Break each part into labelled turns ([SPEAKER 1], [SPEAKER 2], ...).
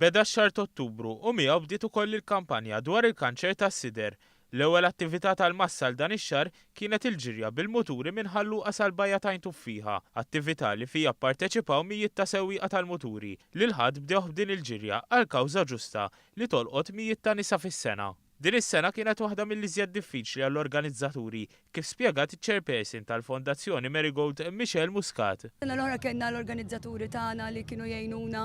[SPEAKER 1] Beda x-xahar ta' Ottubru u miegħu bdiet ukoll il-kampanja dwar il-kanċer tas-sider. L-ewwel attività tal-massa għal dan ix-xahar kienet il-ġirja bil-muturi minn ħalluqa sal-bajja ta' Tuffiħa, attività li fija pparteċipaw mijiet ta' sewwieqa tal-muturi li l-ħadd bdew b'din il-ġirja għal kawża ġusta li tolqot mijiet ta' nisa fis-sena. Din is-sena kienet waħda mill-iżjed diffiċli għall-organizzaturi, kif spjegat iċ-chairperson tal-Fondazzjoni Marigold Michelle Muscat.
[SPEAKER 2] L-oħra kellna l-organizzaturi tagħna li kienu jgħinuna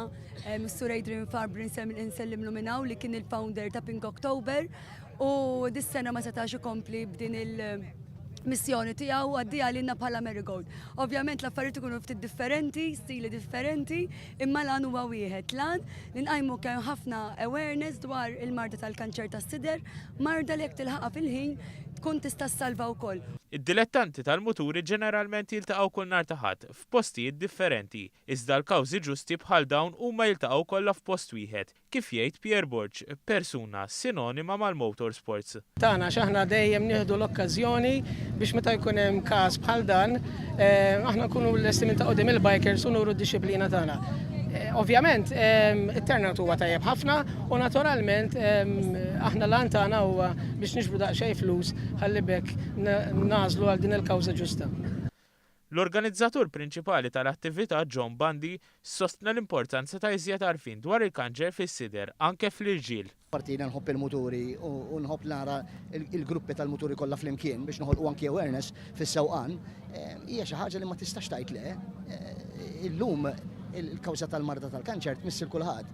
[SPEAKER 2] Mr. Adrian Farbri nsellimlu minnaw li kien il-founder ta' Pink October u dis-sena ma setax ikompli b'din il-missjoni tiegħu għaddija lilna bħala Marigold. Ovvjament l-affarijiet ikunu ftit differenti, stili differenti, imma lan huwa wieħed lan li nqajmu kemm ħafna awareness dwar il-marda tal-kanċer tas-sider, marda li jekk tilħaqha fil-ħin tkun tista' ssalva wkoll.
[SPEAKER 1] Id-dilettanti tal-muturi ġeneralment jiltaqgħu kull nhar ta' ħadd f'postijiet differenti, iżda l-kawżi ġusti bħal dawn huma jiltaqgħu kollha f'post wieħed, kif jgħid Pierre Borg, persuna sinonima mal-motorsports.
[SPEAKER 3] Tagħna x'aħna dejjem nieħdu l-okkażjoni biex meta jkun hemm każ bħal dan, aħna nkunu lesti minn ta' qudiem il-bikers u nuru d-disciplina tagħna. Ovvjament, it-turnout huwa tajjeb ħafna u naturalment aħna lan tagħna huwa biex nixbru daqsxejn flus ħalli bekk nażlu għal din il-kawża ġusta.
[SPEAKER 1] L-organizzatur prinċipali tal-attività John Bundy sostna l-importanza ta' iżjed għarfien dwar il-kanċer fis-sider anke fl-irġiel.
[SPEAKER 4] Partina nħobb il-muturi u nħobb nara il-gruppi tal-muturi kollha flimkien biex noħolqu anke awareness fis-sewqan hija xi ħaġa li ma tistax tgħid le. Illum il-kawża tal-marda tal-kanċer tmissil kulħadd.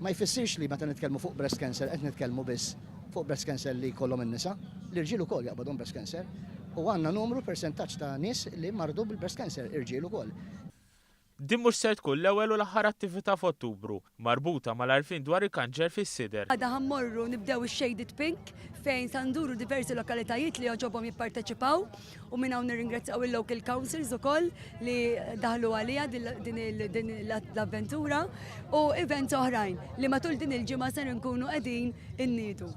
[SPEAKER 4] Ma jfissirx li meta nitkellmu fuq breast cancer qed nitkellmu biss fuq breast cancer li jkollhom in-nisa, l-irġiel ukoll jaqbadhom breast cancer u għandna numru persentaġġ ta' nies li mardu bil-breast cancer irġiel ukoll.
[SPEAKER 1] Din mhux se tkun l-ewwel u l-aħħar attività f'Ottubru marbuta mal-għarfien dwar il-kanċer fis-sider.
[SPEAKER 2] Għada ħammorru nibdew ix-Shaded Pink fejn sanduru diversi lokalitajiet li joġobhom jipparteċipaw u minn hawn nirringrazzjaw il-local councils ukoll li daħlu għalija din l-avventura u events oħrajn li matul din il-ġimgħa se nkunu qegħdin inniedu.